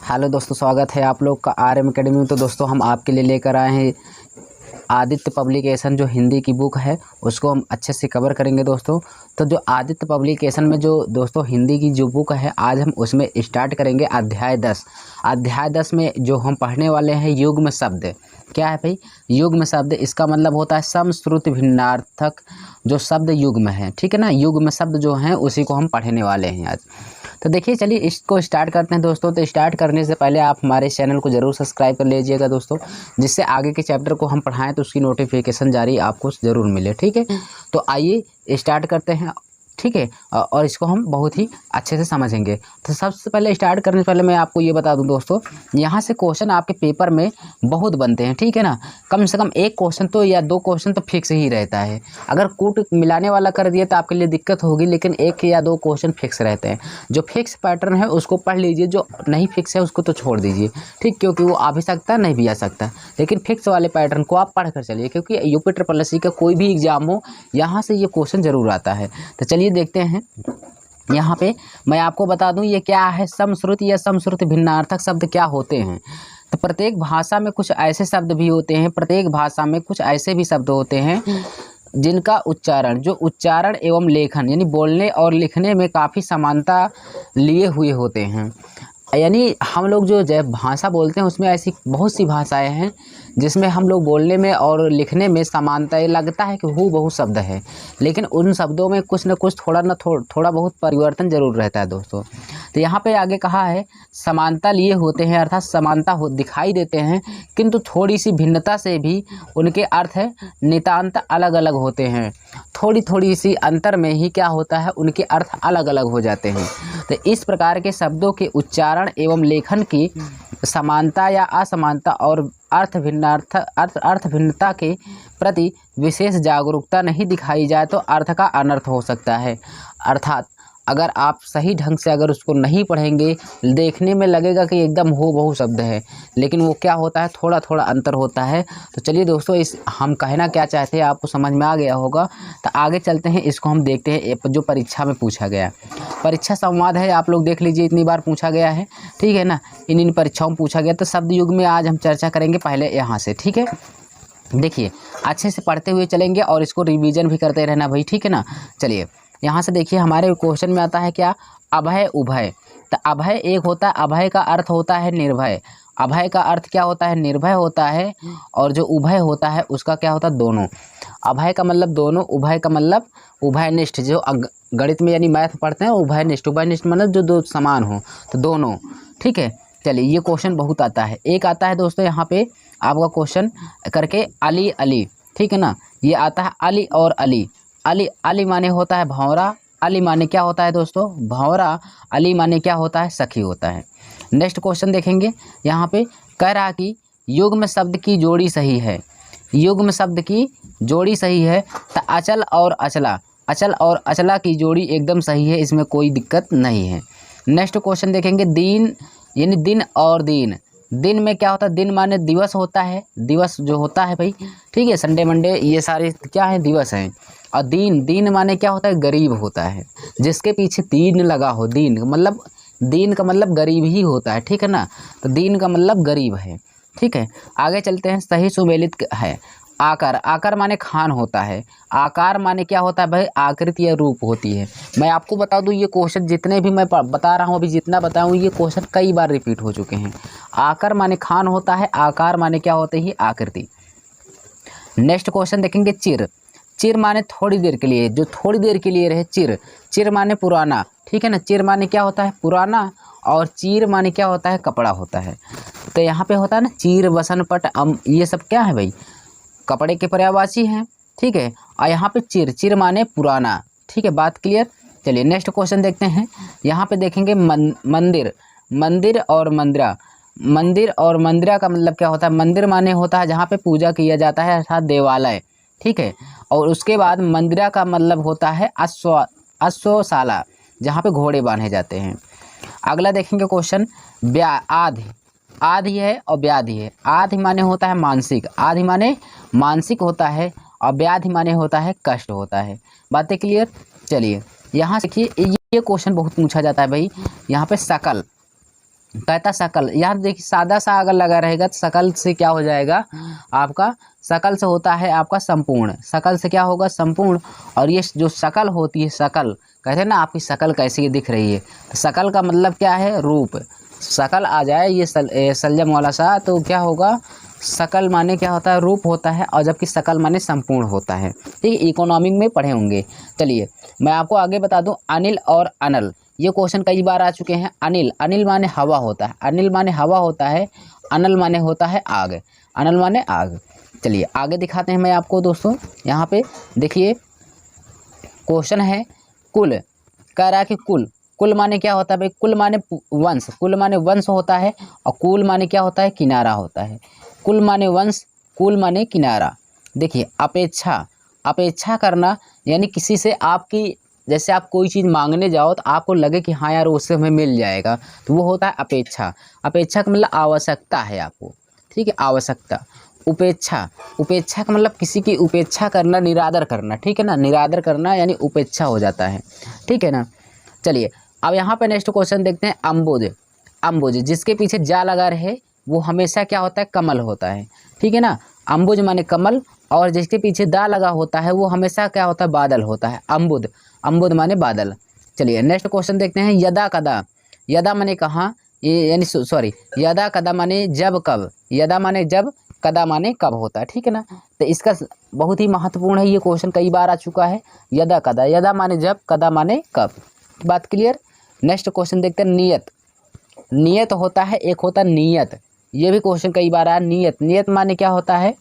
Hello दोस्तों, स्वागत है आप लोग का RM एकेडमी में। तो दोस्तों हम आपके लिए लेकर आए हैं आदित्य पब्लिकेशन जो हिंदी की बुक है उसको हम अच्छे से कवर करेंगे दोस्तों। तो जो आदित्य पब्लिकेशन में जो दोस्तों हिंदी की जो बुक है आज हम उसमें स्टार्ट करेंगे अध्याय 10। अध्याय 10 में जो हम पढ़ने वाले हैं युग्म शब्द। क्या है भाई? युग्म शब्द, इसका मतलब होता है समश्रुति भिन्नार्थक जो शब्द युग्म है, ठीक है ना। युग्म शब्द जो हैं उसी को हम पढ़ने वाले हैं आज। तो देखिए, चलिए इसको स्टार्ट करते हैं दोस्तों। तो स्टार्ट करने से पहले आप हमारे चैनल को ज़रूर सब्सक्राइब कर लीजिएगा दोस्तों, जिससे आगे के चैप्टर को हम पढ़ाएं तो उसकी नोटिफिकेशन जारी आपको ज़रूर मिले, ठीक है। तो आइए स्टार्ट करते हैं, ठीक है। और इसको हम बहुत ही अच्छे से समझेंगे। तो सबसे पहले स्टार्ट करने से पहले मैं आपको ये बता दूं दोस्तों, यहाँ से क्वेश्चन आपके पेपर में बहुत बनते हैं, ठीक है ना। कम से कम एक क्वेश्चन तो या दो क्वेश्चन तो फिक्स ही रहता है। अगर कूट मिलाने वाला कर दिया तो आपके लिए दिक्कत होगी, लेकिन एक या दो क्वेश्चन फिक्स रहते हैं। जो फिक्स पैटर्न है उसको पढ़ लीजिए, जो नहीं फिक्स है उसको तो छोड़ दीजिए, ठीक। क्योंकि वो आ भी सकता है, नहीं भी आ सकता, लेकिन फिक्स वाले पैटर्न को आप पढ़ कर चलिए, क्योंकि UP का कोई भी एग्जाम हो यहाँ से ये क्वेश्चन ज़रूर आता है। तो चलिए देखते हैं। यहाँ पे मैं आपको बता दूं ये क्या है, समश्रुति या समश्रुति भिन्नार्थक शब्द क्या होते हैं। तो प्रत्येक भाषा में कुछ ऐसे शब्द भी होते हैं, प्रत्येक भाषा में कुछ ऐसे भी शब्द होते हैं जिनका उच्चारण एवं लेखन यानी बोलने और लिखने में काफ़ी समानता लिए हुए होते हैं। यानी हम लोग जो भाषा बोलते हैं उसमें ऐसी बहुत सी भाषाएं हैं जिसमें हम लोग बोलने में और लिखने में समानता, ये लगता है कि हूबहू शब्द है, लेकिन उन शब्दों में कुछ न कुछ थोड़ा बहुत परिवर्तन जरूर रहता है दोस्तों। तो यहाँ पे आगे कहा है समानता लिए होते हैं, अर्थात समानता दिखाई देते हैं, किंतु थोड़ी सी भिन्नता से भी उनके अर्थ है नितांत अलग अलग होते हैं। थोड़ी सी अंतर में ही क्या होता है, उनके अर्थ अलग अलग हो जाते हैं। तो इस प्रकार के शब्दों के उच्चारण एवं लेखन की समानता या असमानता और अर्थ भिन्नता के प्रति विशेष जागरूकता नहीं दिखाई जाए तो अर्थ का अनर्थ हो सकता है। अर्थात अगर आप सही ढंग से अगर उसको नहीं पढ़ेंगे, देखने में लगेगा कि एकदम हूबहू शब्द है, लेकिन वो क्या होता है, थोड़ा थोड़ा अंतर होता है। तो चलिए दोस्तों, इस हम कहना क्या चाहते हैं आपको समझ में आ गया होगा। तो आगे चलते हैं, इसको हम देखते हैं जो परीक्षा में पूछा गया। परीक्षा संवाद है, आप लोग देख लीजिए, इतनी बार पूछा गया है, ठीक है ना। इन परीक्षाओं में पूछा गया। तो शब्द युग में आज हम चर्चा करेंगे पहले यहाँ से, ठीक है। देखिए अच्छे से पढ़ते हुए चलेंगे और इसको रिवीजन भी करते रहना भाई, ठीक है ना। चलिए यहाँ से देखिए, हमारे क्वेश्चन में आता है क्या, अभय उभय। तो अभय एक होता है, अभय का अर्थ होता है निर्भय। अभय का अर्थ क्या होता है, निर्भय होता है। और जो उभय होता है उसका क्या होता है, दोनों। अभय का मतलब दोनों, उभय का मतलब उभयनिष्ठ। जो गणित में यानी मैथ पढ़ते हैं, उभयनिष्ठ मतलब जो दो समान हो, तो दोनों, ठीक है। चलिए ये क्वेश्चन बहुत आता है। एक आता है दोस्तों यहाँ पे आपका क्वेश्चन करके अली अली, ठीक है ना। ये आता है अली और अली। अली माने होता है भंवरा, अली माने क्या होता है दोस्तों, भंवरा। अली माने क्या होता है, सखी होता है। नेक्स्ट क्वेश्चन देखेंगे, यहाँ पे कह रहा कि युग्म शब्द की जोड़ी सही है। युग्म शब्द की जोड़ी सही है। तो अचल और अचला की जोड़ी एकदम सही है, इसमें कोई दिक्कत नहीं है। नेक्स्ट क्वेश्चन देखेंगे, दीन यानी दिन और दीन। दिन में क्या होता है, दिन माने दिवस होता है, दिवस जो होता है भाई, ठीक है। संडे मंडे ये सारे क्या है, दिवस हैं। और दीन माने क्या होता है, गरीब होता है, जिसके पीछे तीन लगा हो। दीन का मतलब गरीब ही होता है, ठीक है ना। तो दीन का मतलब गरीब है, ठीक है। आगे चलते हैं, सही सुमेलित है। आकार माने खान होता है। आकार माने क्या होता है भाई, आकृति या रूप होती है। मैं आपको बता दूं, ये क्वेश्चन जितने भी मैं बता रहा हूँ अभी, जितना बताऊँ, ये क्वेश्चन कई बार रिपीट हो चुके हैं। आकार माने खान होता है, आकार माने क्या होते हैं, आकृति। नेक्स्ट क्वेश्चन देखेंगे, चिर माने थोड़ी देर के लिए, जो थोड़ी देर के लिए रहे, चिर माने पुराना, ठीक है ना। चिर माने क्या होता है, पुराना। और चीर माने क्या होता है, कपड़ा होता है। तो यहाँ पे होता है ना चीर, वसन, पट, ये सब क्या है भाई, कपड़े के पर्यायवाची हैं, ठीक है। और यहाँ पे चिर माने पुराना, ठीक है। बात क्लियर। चलिए नेक्स्ट क्वेश्चन देखते हैं। यहाँ पे देखेंगे मंदिर और मंदिरा का मतलब क्या होता है, मंदिर माने होता है जहाँ पे पूजा किया जाता है, अर्थात देवालय, ठीक है। और उसके बाद मंदिरा का मतलब होता है अश्वशाला, जहाँ पे घोड़े बांधे जाते हैं। अगला देखेंगे क्वेश्चन, आधि है और व्याधि है। आधि माने होता है मानसिक, आधि माने मानसिक होता है, और व्याधि माने होता है कष्ट होता है। बातें क्लियर। चलिए यहाँ देखिए, ये क्वेश्चन बहुत पूछा जाता है भाई। यहाँ पे सकल, कहता सकल, यहाँ देखिए सादा सा अगर लगा रहेगा तो सकल से क्या हो जाएगा आपका, सकल से होता है आपका संपूर्ण, सकल से क्या होगा संपूर्ण। और ये जो शकल होती है, शकल कहते हैं ना आपकी शकल कैसी दिख रही है, तो शकल का मतलब क्या है रूप, शकल आ जाए ये सलजम वाला सा तो क्या होगा, शकल माने क्या होता है रूप होता है, और जबकि शकल माने संपूर्ण होता है। ठीक है, इकोनॉमिक में पढ़े होंगे। चलिए मैं आपको आगे बता दूं, अनिल और अनल, ये क्वेश्चन कई बार आ चुके हैं। अनिल, अनिल माने हवा होता है, अनिल माने हवा होता है, अनल माने होता है आग, अनल माने आग। चलिए आगे दिखाते हैं मैं आपको दोस्तों, यहाँ पे देखिए क्वेश्चन है कुल, कह रहा है कि कुल, कुल माने क्या होता है भाई, कुल माने वंश, कुल माने वंश होता है, और कुल माने क्या होता है किनारा होता है, कुल माने वंश, कुल माने किनारा। देखिए अपेक्षा, अपेक्षा करना यानी किसी से आपकी, जैसे आप कोई चीज़ मांगने जाओ तो आपको लगे कि हाँ यार उससे हमें मिल जाएगा, तो वो होता है अपेक्षा। अपेक्षा का मतलब आवश्यकता है आपको, ठीक है, आवश्यकता। उपेक्षा, उपेक्षा का मतलब किसी की उपेक्षा करना, निरादर करना, ठीक है ना, निरादर करना यानी उपेक्षा हो जाता है, ठीक है ना। चलिए अब यहाँ पे नेक्स्ट क्वेश्चन देखते हैं, अम्बुज, अम्बुज जिसके पीछे जा लगा रहे वो हमेशा क्या होता है कमल होता है, ठीक है ना, अम्बुज माने कमल, और जिसके पीछे दा लगा होता है वो हमेशा क्या होता है बादल होता है, अम्बुद, अम्बुद माने बादल। चलिए नेक्स्ट क्वेश्चन देखते हैं, यदा कदा, यदा माने कहाँ, ये यानी सॉरी, यदा कदा माने जब कब, यदा माने जब, कदा माने कब होता है, ठीक है ना। तो इसका बहुत ही महत्वपूर्ण है, ये क्वेश्चन कई बार आ चुका है, यदा कदा, यदा माने जब, कदा माने कब, बात क्लियर। नेक्स्ट क्वेश्चन देखते हैं, नियत, नियत होता है, एक होता है नियत, ये भी क्वेश्चन कई बार आया, नियत, नियत माने क्या होता है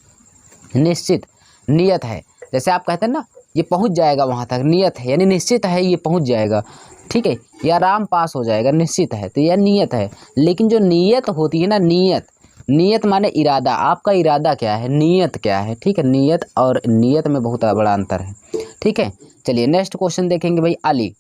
निश्चित, नियत है, जैसे आप कहते हैं ना ये पहुंच जाएगा वहां तक, नियत है यानी निश्चित है ये पहुंच जाएगा, ठीक है, या राम पास हो जाएगा, निश्चित है, तो यह नियत है। लेकिन जो नियत होती है ना, नियत, नियत माने इरादा, आपका इरादा क्या है, नियत क्या है, ठीक है, नियत और नियत में बहुत बड़ा अंतर है, ठीक है। चलिए नेक्स्ट क्वेश्चन देखेंगे भाई, अली,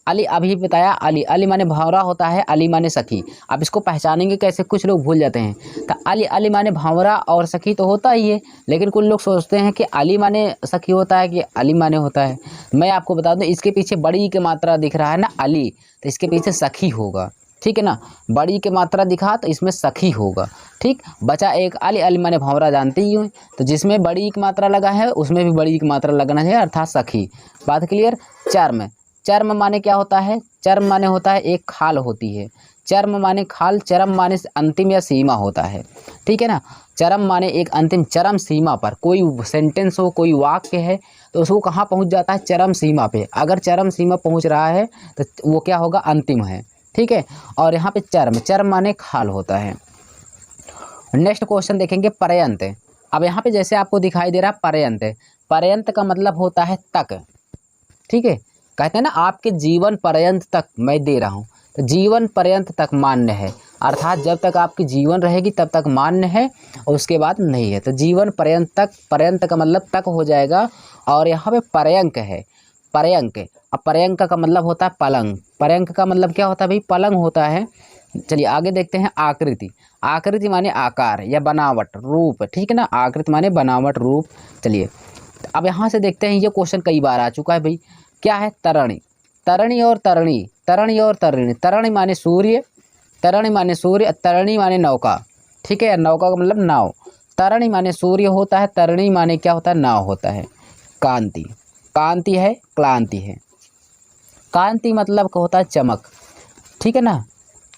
अली अभी बताया, अली, अली माने भावरा होता है, अली माने सखी। अब इसको पहचानेंगे कैसे, कुछ लोग भूल जाते हैं, तो अली, अली माने भावरा और सखी तो होता ही है, लेकिन कुछ लोग सोचते हैं कि अली माने सखी होता है कि अली माने होता है। मैं आपको बता दूं इसके पीछे बड़ी की मात्रा दिख रहा है ना अली, तो इसके पीछे सखी होगा, ठीक है ना, बड़ी की मात्रा दिखा तो इसमें सखी होगा, ठीक। बचा एक अली, अली माने भावरा जानते ही हो, तो जिसमें बड़ी की मात्रा लगा है उसमें भी बड़ी की मात्रा लगना चाहिए, अर्थात सखी, बात क्लियर। चर्म, चर्म माने क्या होता है, चर्म माने होता है एक खाल होती है, चर्म माने खाल, चरम माने अंतिम या सीमा होता है, ठीक है ना, चरम माने एक अंतिम, चरम सीमा पर कोई सेंटेंस हो, कोई वाक्य है तो उसको कहाँ पहुँच जाता है, चरम सीमा पे, अगर चरम सीमा पहुँच रहा है तो वो क्या होगा अंतिम है, ठीक है। और यहाँ पे चर्म, चर्म माने खाल होता है। नेक्स्ट क्वेश्चन देखेंगे, पर्यंत। अब यहाँ पे जैसे आपको दिखाई दे रहा है पर्यंत, पर्यंत का मतलब होता है तक, ठीक है, कहते हैं ना आपके जीवन पर्यंत तक मैं दे रहा हूँ, तो जीवन पर्यंत तक मान्य है, अर्थात जब तक आपकी जीवन रहेगी तब तक मान्य है और उसके बाद नहीं है, तो जीवन पर्यंत तक, पर्यंत का मतलब तक हो जाएगा। और यहाँ पे पर्यंक है, पर्यंक, अब पर्यंक का मतलब होता है पलंग, पर्यंक का मतलब क्या होता है भाई पलंग होता है। चलिए आगे देखते हैं, आकृति, आकृति माने आकार या बनावट, रूप, ठीक है ना, आकृति माने बनावट, रूप। चलिए अब यहाँ से देखते हैं, ये क्वेश्चन कई बार आ चुका है भाई, क्या है तरणी, तरणी और तरणी, तरणी और तरणी, तरणी माने सूर्य, तरणी माने सूर्य, तरणी माने नौका, ठीक है, नौका का मतलब नाव, तरणी माने सूर्य होता है, तरणी माने क्या होता है नाव होता है। कांति, कांति है, क्लांति है, कांति मतलब होता है चमक, ठीक है ना,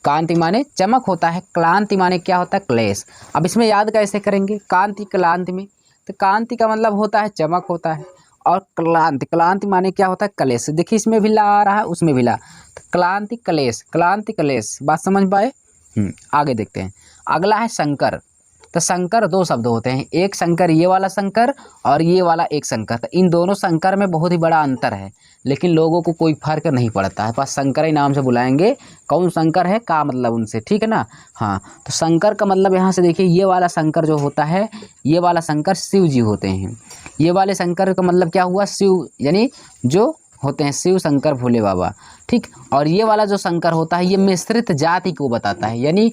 कांति माने चमक होता है, क्लांति माने क्या होता है क्लेश। अब इसमें याद कैसे करेंगे कांति क्लांति में, तो कांति का मतलब होता है चमक होता है, और क्लांति, क्लांति माने क्या होता है कलेश, देखिए इसमें भी ला आ रहा है उसमें भी ला, तो क्लांति कलेश, क्लांति कलेश, बात समझ पाए। आगे देखते हैं, अगला है शंकर, तो शंकर दो शब्द होते हैं, एक शंकर ये वाला शंकर और ये वाला एक शंकर, तो इन दोनों शंकर में बहुत ही बड़ा अंतर है, लेकिन लोगों को कोई फर्क नहीं पड़ता है, बस शंकर ही नाम से बुलाएंगे, कौन शंकर है का मतलब उनसे, ठीक है ना। हाँ तो शंकर का मतलब यहाँ से देखिए, ये वाला शंकर जो होता है, ये वाला शंकर शिव जी होते हैं, ये वाले शंकर का मतलब क्या हुआ शिव, यानी जो होते हैं शिव शंकर भोले बाबा, ठीक। और ये वाला जो शंकर होता है ये मिश्रित जाति को बताता है, यानी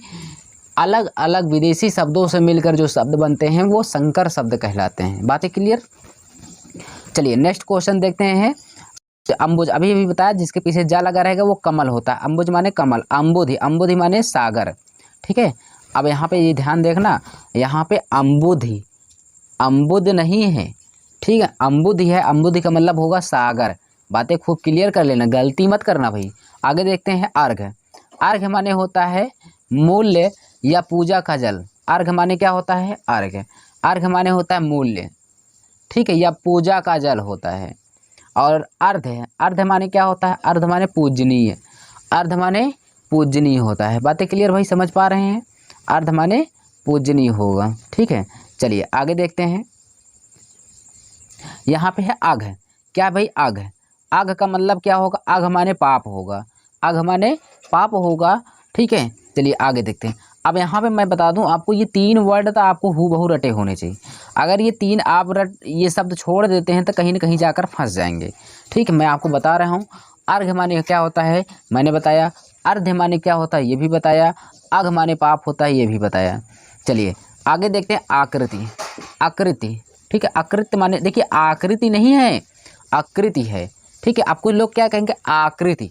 अलग अलग विदेशी शब्दों से मिलकर जो शब्द बनते हैं वो संकर शब्द कहलाते हैं, बातें क्लियर। चलिए नेक्स्ट क्वेश्चन देखते हैं, तो अम्बुज अभी अभी बताया, जिसके पीछे जा लगा रहेगा वो कमल होता है। अम्बुज माने कमल, अम्बुधि, अम्बुधि माने सागर, ठीक है। अब यहाँ पे ये ध्यान देखना, यहाँ पे अम्बुधि, अम्बुद नहीं है, ठीक है, अम्बुधि है। अम्बुधि का मतलब होगा सागर। बातें खूब क्लियर कर लेना, गलती मत करना भाई। आगे देखते हैं अर्घ। अर्घ माने होता है मूल्य या पूजा का जल। अर्घ माने क्या होता है? अर्घ। अर्घ माने होता है मूल्य, ठीक है, या पूजा का जल होता है। और अर्ध है, अर्ध माने क्या होता है? अर्ध माने पूजनीय, अर्ध माने पूजनीय होता है। बातें क्लियर भाई, समझ पा रहे हैं? अर्ध माने पूजनीय होगा, ठीक है। चलिए आगे देखते हैं। यहाँ पे है आघ। क्या भाई? आघ। आघ का मतलब क्या होगा? आघ माने पाप होगा, आघ माने पाप होगा, ठीक है। चलिए आगे देखते हैं। अब यहाँ पे मैं बता दूं आपको, ये 3 वर्ड तो आपको हूबहू रटे होने चाहिए। अगर ये 3 आप ये शब्द छोड़ देते हैं तो कहीं ना कहीं जाकर फंस जाएंगे, ठीक है। मैं आपको बता रहा हूँ। अर्घ माने क्या होता है मैंने बताया, अर्ध माने क्या होता है ये भी बताया, आघ माने पाप होता है ये भी बताया। चलिए आगे देखते हैं। आकृति। आकृति, ठीक है। आकृति माने देखिए आकृति नहीं है, आकृति है, ठीक है। आपको लोग क्या कहेंगे? आकृति।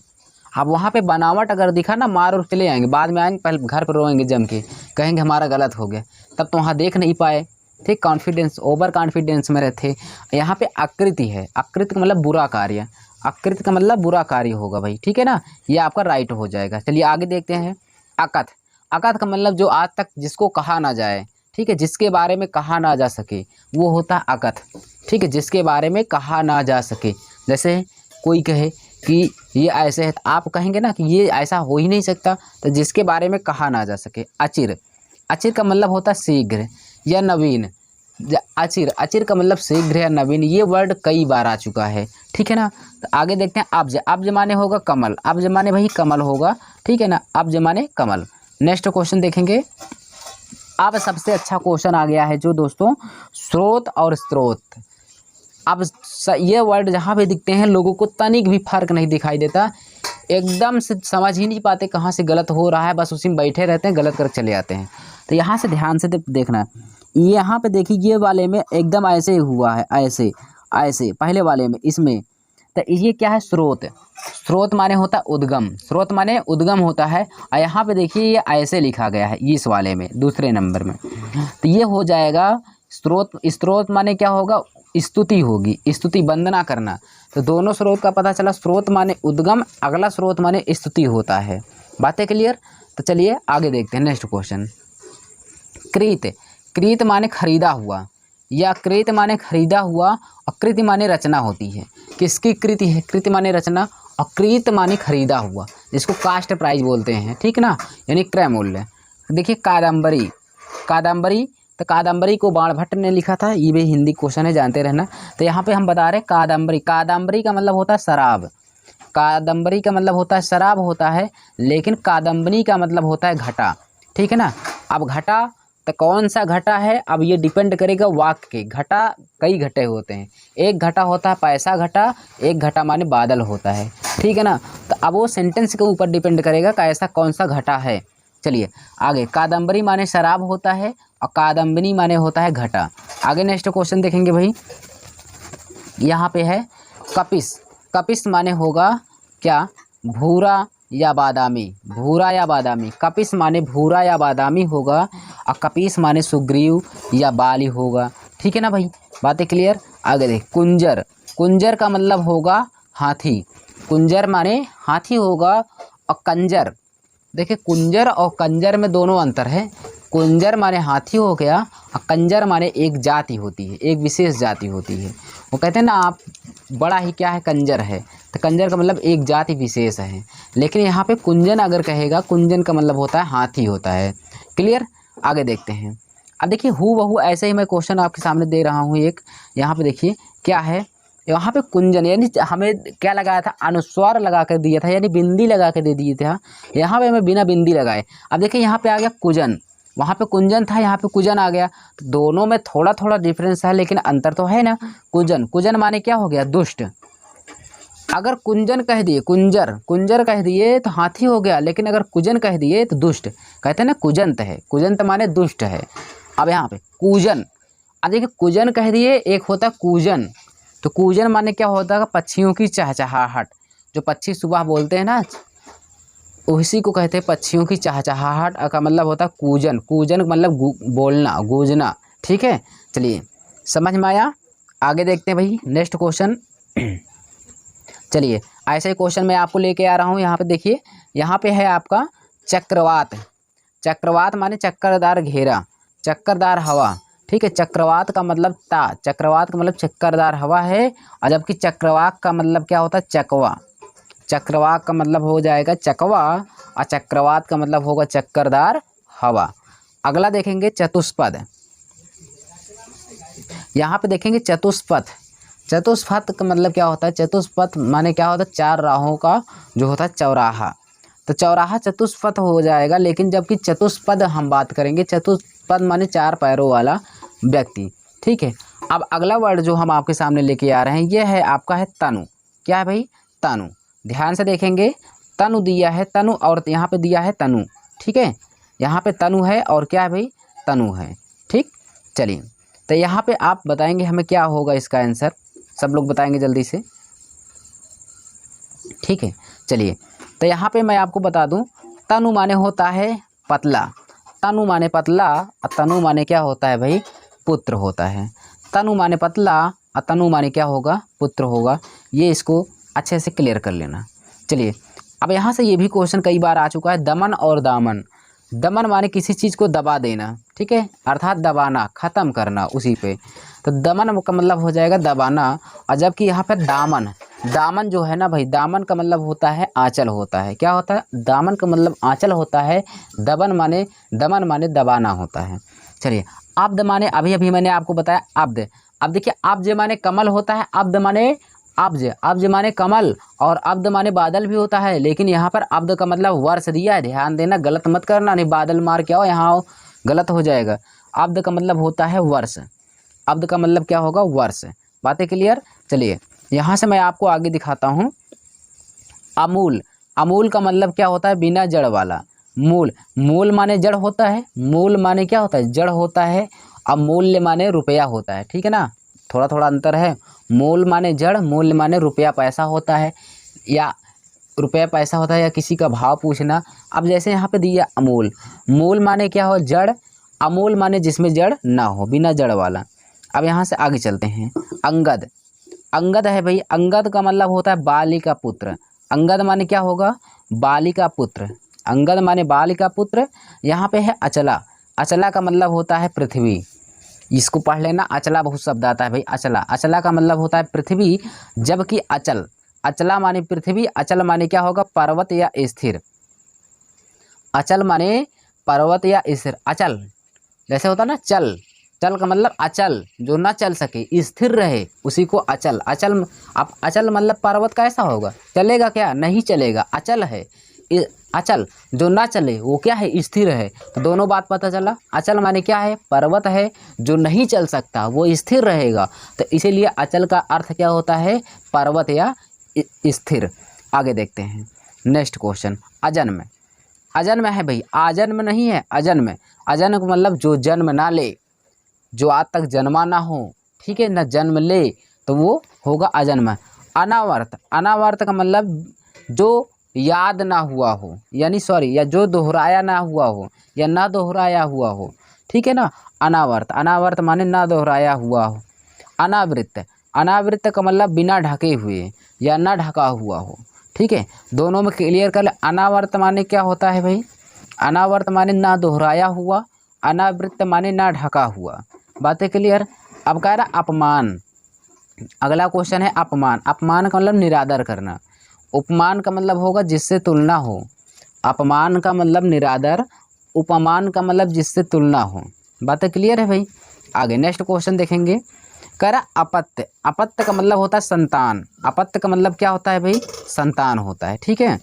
अब वहाँ पे बनावट अगर दिखा ना, मार और चले आएंगे, बाद में आएंगे पहले घर पर रोएंगे जम के, कहेंगे हमारा गलत हो गया, तब तो वहाँ देख नहीं पाए, ठीक। कॉन्फिडेंस, ओवर कॉन्फिडेंस में रहते। यहाँ पे आकृति है, आकृति का मतलब बुरा कार्य, आकृति का मतलब बुरा कार्य होगा भाई, ठीक है ना। ये आपका राइट हो जाएगा। चलिए आगे देखते हैं। अकथ। अकथ का मतलब जो आज तक जिसको कहा ना जाए, ठीक है, जिसके बारे में कहा ना जा सके, वो होता है अकथ, ठीक है। जिसके बारे में कहा ना जा सके, जैसे कोई कहे कि ये ऐसे है, तो आप कहेंगे ना कि ये ऐसा हो ही नहीं सकता, तो जिसके बारे में कहा ना जा सके। अचिर। अचिर का मतलब होता है शीघ्र या नवीन। अचिर, अचिर का मतलब शीघ्र या नवीन। ये वर्ड कई बार आ चुका है, ठीक है ना। तो आगे देखते हैं। अब्ज। अब्ज माने होगा कमल, अब्ज माने भाई कमल होगा, ठीक है ना। अब्ज माने कमल। नेक्स्ट क्वेश्चन देखेंगे। अब सबसे अच्छा क्वेश्चन आ गया है जो दोस्तों, स्रोत और स्त्रोत। अब ये वर्ड जहाँ पे दिखते हैं लोगों को तनिक भी फर्क नहीं दिखाई देता, एकदम से समझ ही नहीं पाते कहाँ से गलत हो रहा है, बस उसी में बैठे रहते हैं, गलत कर चले आते हैं। तो यहाँ से ध्यान से देखना, यहाँ पे देखिए ये वाले में एकदम ऐसे हुआ है, ऐसे ऐसे पहले वाले में इसमें। तो ये क्या है? स्रोत। स्रोत माने होता है उद्गम, स्रोत माने उद्गम होता है। और यहाँ पे देखिए ये ऐसे लिखा गया है इस वाले में, दूसरे नंबर में। तो ये हो जाएगा स्रोत। स्रोत माने क्या होगा? स्तुति होगी, स्तुति, वंदना करना। तो दोनों स्रोत का पता चला, स्रोत माने उद्गम, अगला स्रोत माने स्तुति होता है। बातें क्लियर? तो चलिए आगे देखते हैं। Next question. कृत। कृत माने खरीदा हुआ, या कृत माने खरीदा हुआ, और कृति माने रचना होती है। किसकी कृति है? कृति माने रचना, और कृत माने खरीदा हुआ, जिसको कास्ट प्राइस बोलते हैं, ठीक ना, यानी क्रय मूल्य। देखिए कादम्बरी। कादम्बरी, तो कादम्बरी को बाणभट्ट ने लिखा था, ये भी हिंदी क्वेश्चन है, जानते रहना। तो यहाँ पे हम बता रहे कादम्बरी। कादम्बरी का मतलब होता है शराब, कादम्बरी का मतलब होता है शराब होता है, लेकिन कादम्बरी का मतलब होता है घटा, ठीक है ना। अब घटा तो कौन सा घटा है? अब ये डिपेंड करेगा वाक्य के। घटा कई घटे होते हैं, एक घटा होता है पैसा घटा, एक घटा माने बादल होता है, ठीक है ना। तो अब वो सेंटेंस के ऊपर डिपेंड करेगा कि ऐसा कौन सा घटा है। चलिए आगे। कादम्बरी माने शराब होता है, और कादम्बिनी माने होता है घटा। आगे नेक्स्ट क्वेश्चन देखेंगे भाई। यहाँ पे है कपिस। कपिस माने होगा क्या? भूरा या बादामी, भूरा या बादामी। कपिस माने भूरा या बादामी होगा, और कपीस माने सुग्रीव या बाली होगा, ठीक है ना भाई। बातें क्लियर? आगे देख। कुंजर। कुंजर का मतलब होगा हाथी, कुंजर माने हाथी होगा। और कंजर, देखिए कुंजर और कंजर में दोनों अंतर है। कुंजर माने हाथी हो गया, और कंजर माने एक जाति होती है, एक विशेष जाति होती है। वो कहते हैं ना आप बड़ा ही क्या है? कंजर है। तो कंजर का मतलब एक जाति विशेष है। लेकिन यहाँ पे कुंजन अगर कहेगा, कुंजन का मतलब होता है हाथी होता है। क्लियर? आगे देखते हैं। अब देखिए हूबहू ऐसे ही मैं क्वेश्चन आपके सामने दे रहा हूँ एक। यहाँ पे देखिए क्या है, यहाँ पे कुंजन, यानी हमें क्या लगाया था? अनुस्वार लगा कर दिया था, यानी बिंदी लगा के दे दिए था। यहाँ पे हमें बिना बिंदी लगाए। अब देखिए यहाँ पे आ गया कुजन, वहाँ पे कुंजन था, यहाँ पे कुजन आ गया। तो दोनों में थोड़ा थोड़ा डिफरेंस है, लेकिन अंतर तो है ना। कुजन, कुजन माने क्या हो गया? दुष्ट। अगर कुंजन कह दिए, कुंजर, कुंजर कह दिए तो हाथी हो गया, लेकिन अगर कुजन कह दिए तो दुष्ट। कहते हैं ना कुजंत है, कुजंत माने दुष्ट है। अब यहाँ पे कूजन, अब देखिए कुजन कह दिए, एक होता है कूजन, तो कूजन माने क्या होता है, पक्षियों की चहचहाहट। जो पक्षी सुबह बोलते हैं ना, उसी को कहते हैं पक्षियों की चहचहाहट का मतलब होता है कूजन। कूजन मतलब बोलना, गूंजना। ठीक है, चलिए समझ में आया। आगे देखते हैं भाई नेक्स्ट क्वेश्चन। चलिए ऐसे ही क्वेश्चन मैं आपको लेके आ रहा हूँ। यहाँ पे देखिए, यहाँ पे है आपका चक्रवात। चक्रवात माने चक्करदार घेरा, चक्करदार हवा। ठीक है, चक्रवात का मतलब चक्रवात का मतलब चक्करदार हवा है। और जबकि चक्रवाक का मतलब क्या होता है, चकवा। चक्रवाक का मतलब हो जाएगा चकवा, और चक्रवात का मतलब होगा चक्करदार हवा। अगला देखेंगे चतुष्पद। यहाँ पे देखेंगे चतुष्पथ। चतुष्पथ का मतलब क्या होता है, चतुष्पथ माने क्या होता है, 4 राहों का जो होता है चौराहा। तो चौराहा चतुष्पथ हो जाएगा। लेकिन जबकि चतुष्पद हम बात करेंगे, चतुष्पद माने 4 पैरों वाला व्यक्ति। ठीक है, अब अगला वर्ड जो हम आपके सामने लेके आ रहे हैं ये है आपका है तनु। क्या है भाई, तनु। ध्यान से देखेंगे, तनु दिया है, तनु, और यहाँ पे दिया है तनु। ठीक है, यहाँ पे तनु है और क्या है भाई, तनु है। ठीक, चलिए तो यहाँ पे आप बताएंगे हमें क्या होगा इसका आंसर, सब लोग बताएंगे जल्दी से। ठीक है, चलिए तो यहाँ पे मैं आपको बता दूं, तनु माने होता है पतला। तनु माने पतला, और तनु माने क्या होता है भाई, पुत्र होता है। तनु माने पतला और तनु माने क्या होगा, पुत्र होगा। ये इसको अच्छे से क्लियर कर लेना। चलिए अब यहाँ से ये भी क्वेश्चन कई बार आ चुका है, दमन और दामन। दमन माने किसी चीज़ को दबा देना। ठीक है, अर्थात दबाना, ख़त्म करना उसी पे। तो दमन का मतलब हो जाएगा दबाना। और जबकि यहाँ पर दामन, दामन जो है ना भाई, दामन का मतलब होता है आंचल होता है। क्या होता है, दामन का मतलब आंचल होता है। दमन माने दबाना होता है। चलिए अब्द माने, अभी अभी मैंने आपको बताया अब्द। अब देखिए अब्ज माने कमल होता है, अब्द माने अब्ज माने कमल, और अब्द माने बादल भी होता है। लेकिन यहाँ पर अब्द का मतलब वर्ष दिया है, ध्यान देना, गलत मत करना, नहीं बादल मार के आओ यहाँ गलत हो जाएगा। अब्द का मतलब होता है वर्ष। अब्द का मतलब क्या होगा, वर्ष। बातें क्लियर। चलिए यहाँ से मैं आपको आगे दिखाता हूँ। अमूल, अमूल का मतलब क्या होता है, बिना जड़ वाला। मूल, मूल माने जड़ होता है, मूल माने क्या होता है, जड़ होता है। अब मूल्य माने रुपया होता है। ठीक है ना, थोड़ा थोड़ा अंतर है। मूल माने जड़, मूल्य माने रुपया पैसा होता है, या रुपया पैसा होता है, या किसी का भाव पूछना। अब जैसे यहाँ पे दिया अमूल, मूल माने क्या हो, जड़। अमूल माने जिसमें जड़ ना हो, बिना जड़ वाला। अब यहाँ से आगे चलते हैं। अंगद, अंगद है भाई, अंगद का मतलब होता है बाली का पुत्र। अंगद माने क्या होगा, बाली का पुत्र। अंगद माने बाली का पुत्र। यहाँ पे है अचला, अचला का मतलब होता है पृथ्वी। इसको पढ़ लेना, अचला बहुत शब्द आता है भाई, अचला। अचला का मतलब होता है पृथ्वी। जबकि अचल, अचला माने पृथ्वी, अचल माने क्या होगा, पर्वत या स्थिर। अचल माने पर्वत या स्थिर। अचल जैसे होता ना चल, चल का मतलब अचल, जो ना चल सके, स्थिर रहे, उसी को अचल। अचल, अब अचल मतलब पर्वत का ऐसा होगा, चलेगा क्या, नहीं चलेगा, अचल है। अचल जो ना चले वो क्या है, स्थिर है। तो दोनों बात पता चला। अचल माने क्या है, पर्वत है जो नहीं चल सकता, वो स्थिर रहेगा। तो इसीलिए अचल का अर्थ क्या होता है, पर्वत या स्थिर। आगे देखते हैं नेक्स्ट क्वेश्चन। अजन्म, अजन्म है भाई, आजन्म नहीं है, अजन्म। अजन्म का मतलब जो जन्म ना ले, जो आज तक जन्मा ना हो, ठीक है ना, जन्म ले, तो वो होगा अजन्म। अनावर्त, अनावर्त का मतलब जो याद ना हुआ हो, यानी सॉरी, या जो दोहराया ना हुआ हो, या ना दोहराया हुआ हो। ठीक है ना, अनावर्त, अनावर्त माने ना दोहराया हुआ हो। अनावृत, अनावृत का मतलब बिना ढके हुए या ना ढका हुआ हो। ठीक है, दोनों में क्लियर कर ले। अनावर्त माने क्या होता है भाई, अनावर्त माने ना दोहराया हुआ, अनावृत माने ना ढका हुआ। बातें क्लियर। अब कह रहा अपमान, अगला क्वेश्चन है अपमान। अपमान का मतलब निरादर करना। उपमान का मतलब होगा जिससे तुलना हो। अपमान का मतलब निरादर, उपमान का मतलब जिससे तुलना हो। बातें क्लियर है भाई। आगे नेक्स्ट क्वेश्चन देखेंगे। कह रहा अपत्य, अपत्य का मतलब होता है संतान। अपत्य का मतलब क्या होता है भाई, संतान होता है। ठीक है,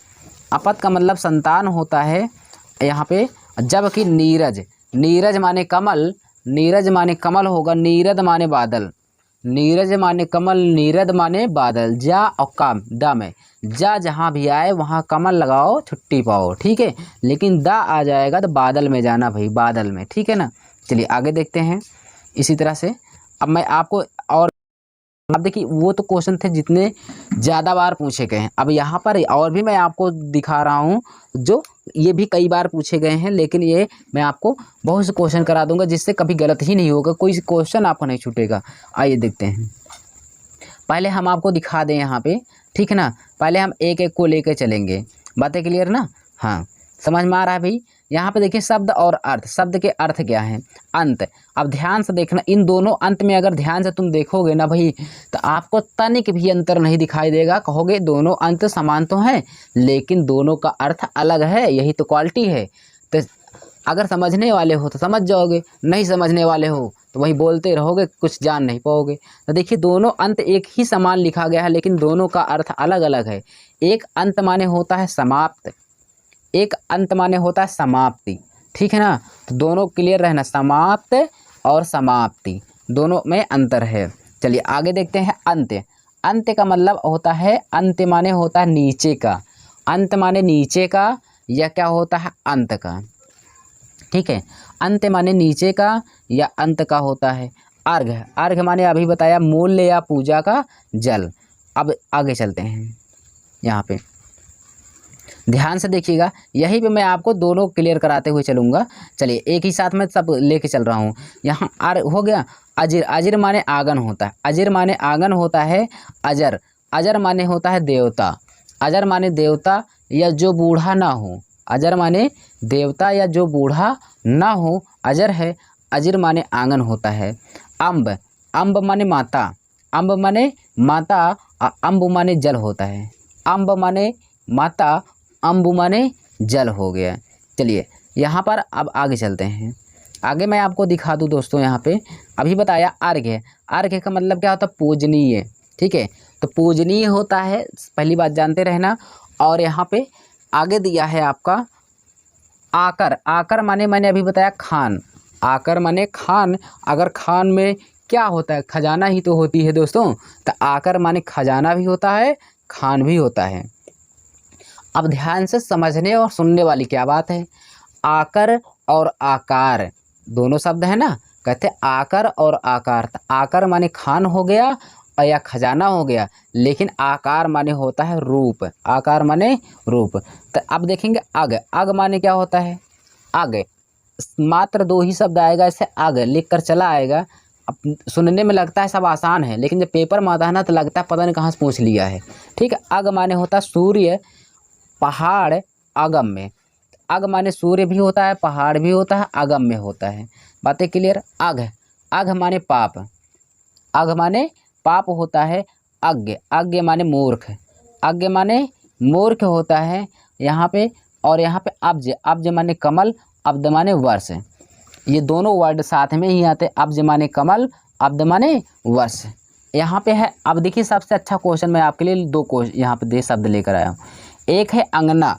अपत्य का मतलब संतान होता है यहाँ पे। जबकि नीरज, नीरज माने कमल, नीरज माने कमल होगा, नीरद माने बादल। नीरज माने कमल, नीरद माने बादल। जा और काम, दा में, जा जहाँ भी आए वहाँ कमल लगाओ, छुट्टी पाओ। ठीक है, लेकिन दा आ जाएगा तो बादल में जाना भाई, बादल में। ठीक है ना, चलिए आगे देखते हैं। इसी तरह से अब मैं आपको और अब देखिए वो तो क्वेश्चन थे जितने ज़्यादा बार पूछे गए हैं। अब यहाँ पर और भी मैं आपको दिखा रहा हूँ जो ये भी कई बार पूछे गए हैं, लेकिन ये मैं आपको बहुत से क्वेश्चन करा दूंगा जिससे कभी गलत ही नहीं होगा, कोई क्वेश्चन आपको नहीं छूटेगा। आइए देखते हैं। पहले हम आपको दिखा दें यहाँ पे, ठीक है ना। पहले हम एक एक को लेकर चलेंगे, बातें क्लियर ना। हाँ, समझ में आ रहा है भाई। यहाँ पे देखिए शब्द और अर्थ। शब्द के अर्थ क्या है? अंत। अब ध्यान से देखना, इन दोनों अंत में अगर ध्यान से तुम देखोगे ना भाई, तो आपको तनिक भी अंतर नहीं दिखाई देगा। कहोगे दोनों अंत समान तो हैं, लेकिन दोनों का अर्थ अलग है, यही तो क्वालिटी है। तो अगर समझने वाले हो तो समझ जाओगे, नहीं समझने वाले हो तो वही बोलते रहोगे, कुछ जान नहीं पाओगे। तो देखिए दोनों अंत एक ही समान लिखा गया है, लेकिन दोनों का अर्थ अलग अलग है। एक अंत माने होता है समाप्त, एक अंत माने होता है समाप्ति, ठीक है ना। तो दोनों क्लियर रहना, समाप्त और समाप्ति दोनों में अंतर है। चलिए आगे देखते हैं। अंत। अंत का मतलब होता है, अंत माने होता है नीचे का, अंत माने नीचे का, या क्या होता है अंत का, ठीक है। अंत माने नीचे का या अंत का होता है। अर्घ। अर्घ माने अभी बताया मूल्य या पूजा का जल। अब आगे चलते हैं, यहाँ पे ध्यान से देखिएगा, यही पे मैं आपको दोनों क्लियर कराते हुए चलूँगा। चलिए एक ही साथ में सब लेके चल रहा हूँ। यहाँ आर हो गया। अजिर। अजिर माने आंगन होता है, अजिर माने आंगन होता है। अजर। अजर माने होता है देवता, अजर माने देवता या जो बूढ़ा ना हो। अजर माने देवता या जो बूढ़ा ना हो, अजर है। अजिर माने आंगन होता है। अम्ब। अम्ब माने माता, अम्ब माने माता, अम्ब माने जल होता है। अम्ब माने माता, अम्बु माने जल हो गया। चलिए यहाँ पर अब आगे चलते हैं। आगे मैं आपको दिखा दूँ दोस्तों, यहाँ पे अभी बताया अर्घ्य। अर्घ्य का मतलब क्या होता है? पूजनीय, ठीक है। तो पूजनीय होता है, पहली बात जानते रहना। और यहाँ पे आगे दिया है आपका आकर। आकर माने मैंने अभी बताया खान, आकर माने खान। अगर खान में क्या होता है? खजाना ही तो होती है दोस्तों। तो आकर माने खजाना भी होता है, खान भी होता है। अब ध्यान से समझने और सुनने वाली क्या बात है। आकर और आकार दोनों शब्द है ना, कहते आकर और आकार। तो आकर माने खान हो गया और या खजाना हो गया, लेकिन आकार माने होता है रूप, आकार माने रूप। तो अब देखेंगे अग। अग माने क्या होता है? अग। मात्र दो ही शब्द आएगा, इसे अग लिख कर चला आएगा। अब सुनने में लगता है सब आसान है, लेकिन जब पेपर में आता है ना तो लगता है पता नहीं कहाँ से पूछ लिया है, ठीक है। अग माने होता है सूर्य, पहाड़, अगम में। अग माने सूर्य भी होता है, पहाड़ भी होता है, अगम में होता है। बातें क्लियर। अघ। अघ माने पाप, अघ माने पाप होता है। अज्ञ। अज्ञ माने मूर्ख, अज्ञ माने मूर्ख होता है यहाँ पे। और यहाँ पे अब्ज। अब्ज माने कमल, अब्द माने वर्ष। ये दोनों वर्ड साथ में ही आते, अब्ज माने कमल, अब्द माने वर्ष। यहाँ पे है। अब देखिए सबसे अच्छा क्वेश्चन मैं आपके लिए दो क्वेश्चन यहाँ पे दे शब्द लेकर आया हूँ। एक है अंगना,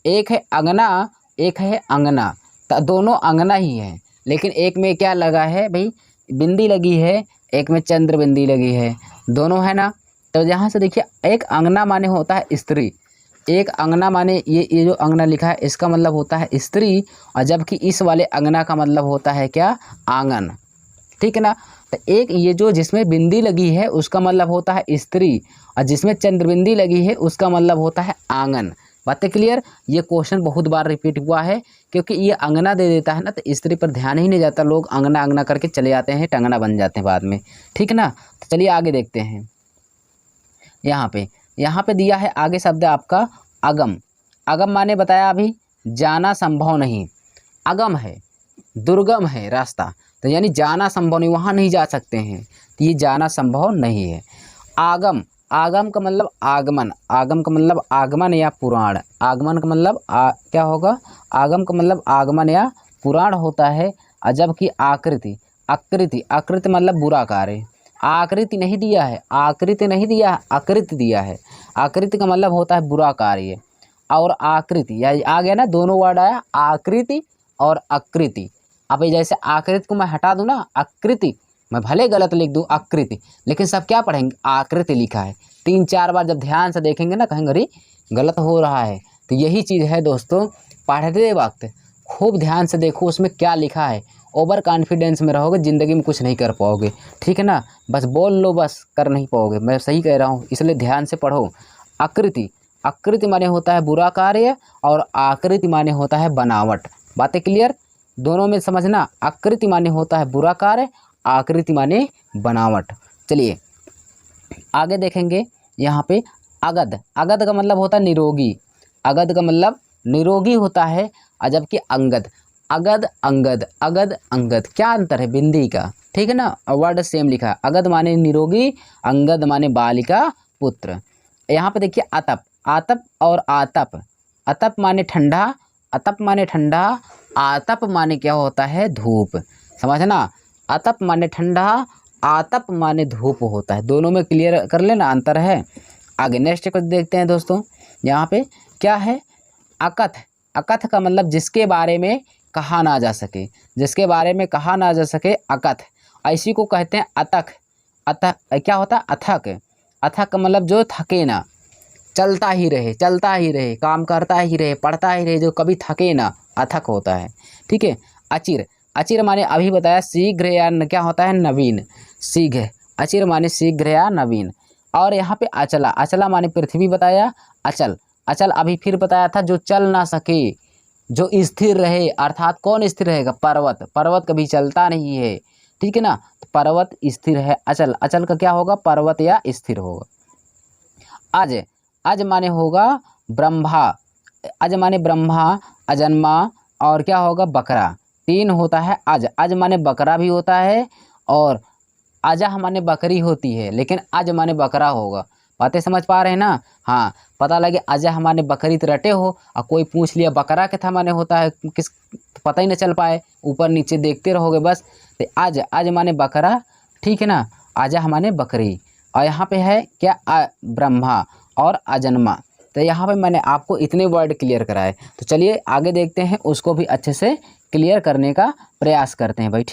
एक है अंगना, एक है अंगना। तो दोनों अंगना ही है, लेकिन एक में क्या लगा है भाई? बिंदी लगी है, एक में चंद्र बिंदी लगी है, दोनों है ना। तो यहाँ से देखिए, एक अंगना माने होता है स्त्री, एक अंगना माने ये जो अंगना लिखा है इसका मतलब होता है स्त्री, और जबकि इस वाले अंगना का मतलब होता है क्या? आंगन, ठीक है ना। तो एक ये जो जिसमें बिंदी लगी है उसका मतलब होता है स्त्री, और जिसमें चंद्रबिंदी लगी है उसका मतलब होता है आंगन। बातें क्लियर। ये क्वेश्चन बहुत बार रिपीट हुआ है, क्योंकि ये अंगना दे देता है ना तो स्त्री पर ध्यान ही नहीं जाता, लोग अंगना अंगना करके चले जाते हैं, टंगना बन जाते हैं बाद में, ठीक है ना। तो चलिए आगे देखते हैं। यहाँ पे दिया है आगे शब्द आपका अगम। अगम माने बताया अभी, जाना संभव नहीं। अगम है, दुर्गम है रास्ता, तो यानी जाना संभव नहीं, वहाँ नहीं जा सकते हैं, तो ये जाना संभव नहीं है। आगम। आगम का मतलब आगमन, आगम का मतलब आगमन या पुराण। आगमन का मतलब क्या होगा? आगम का मतलब आगमन या पुराण होता है। और जबकि आकृति। आकृति। आकृति मतलब बुरा कार्य। आकृति नहीं दिया है, आकृति नहीं दिया है, आकृति दिया है। आकृति का मतलब होता है बुरा कार्य। और आकृति या आ गया ना, दोनों वर्ड आया, आकृति और आकृति। अब जैसे आकृति को मैं हटा दूँ ना, आकृति, मैं भले गलत लिख दूँ आकृति, लेकिन सब क्या पढ़ेंगे? आकृति लिखा है। 3-4 बार जब ध्यान से देखेंगे ना, कहेंगे अरे गलत हो रहा है। तो यही चीज़ है दोस्तों, पढ़ते वक्त खूब ध्यान से देखो उसमें क्या लिखा है, ओवर कॉन्फिडेंस में रहोगे ज़िंदगी में कुछ नहीं कर पाओगे, ठीक है ना। बस बोल लो, बस कर नहीं पाओगे। मैं सही कह रहा हूँ, इसलिए ध्यान से पढ़ो। आकृति, आकृति माने होता है बुरा कार्य और आकृति माने होता है बनावट। बातें क्लियर, दोनों में समझना। आकृति माने होता है बुरा कार्य, आकृति माने बनावट। चलिए आगे देखेंगे यहाँ पे अगध। अगध का मतलब होता है निरोगी। अगध का मतलब निरोगी होता है, जबकि अंगद, अगध अंगद, अगध अंगद, क्या अंतर है बिंदी का, ठीक है ना। वर्ड सेम लिखा है। अगध माने निरोगी, अंगद माने बालिका पुत्र। यहाँ पे देखिए अतप, आतप और आतप। अतप माने ठंडा, अतप माने ठंडा, आतप माने क्या होता है धूप, समझना। अतप माने ठंडा, आतप माने धूप होता है। दोनों में क्लियर कर लेना, अंतर है। आगे नेक्स्ट कुछ देखते हैं दोस्तों। यहाँ पे क्या है, अकथ। अकथ का मतलब जिसके बारे में कहा ना जा सके, जिसके बारे में कहा ना जा सके, अकथ। ऐसी को कहते हैं अथक। अथक क्या होता है, अथक। अथक का मतलब जो थके ना, चलता ही रहे, चलता ही रहे, काम करता ही रहे, पढ़ता ही रहे, जो कभी थके ना, अथक होता है, ठीक है। अचिर, अचिर माने अभी बताया शीघ्र या क्या होता है नवीन, शीघ्र। अचिर माने शीघ्र या नवीन। और यहाँ पे अचला, अचला माने पृथ्वी बताया। अचल, अचल अभी फिर बताया था जो चल ना सके, जो स्थिर रहे, अर्थात कौन स्थिर रहेगा, पर्वत। पर्वत कभी चलता नहीं है, ठीक है ना, तो पर्वत स्थिर है। अचल, अचल का क्या होगा, पर्वत या स्थिर होगा। अज, अज माने होगा ब्रह्मा। अज माने ब्रह्मा, अजन्मा और क्या होगा बकरा, तीन होता है अज। अज माने बकरा भी होता है और अजह माने बकरी होती है, लेकिन अज माने बकरा होगा। बातें समझ पा रहे हैं ना। हाँ, पता लगे अजह माने बकरी तो रटे हो और कोई पूछ लिया बकरा के था माने होता है किस, पता ही न चल पाए, ऊपर नीचे देखते रहोगे बस। तो अज, अज माने बकरा, ठीक है ना, अजह माने बकरी। और यहाँ पे है क्या, ब्रह्मा और अजन्मा। तो यहाँ पे मैंने आपको इतने वर्ड क्लियर कराए। तो चलिए आगे देखते हैं, उसको भी अच्छे से क्लियर करने का प्रयास करते हैं भाई, ठीक।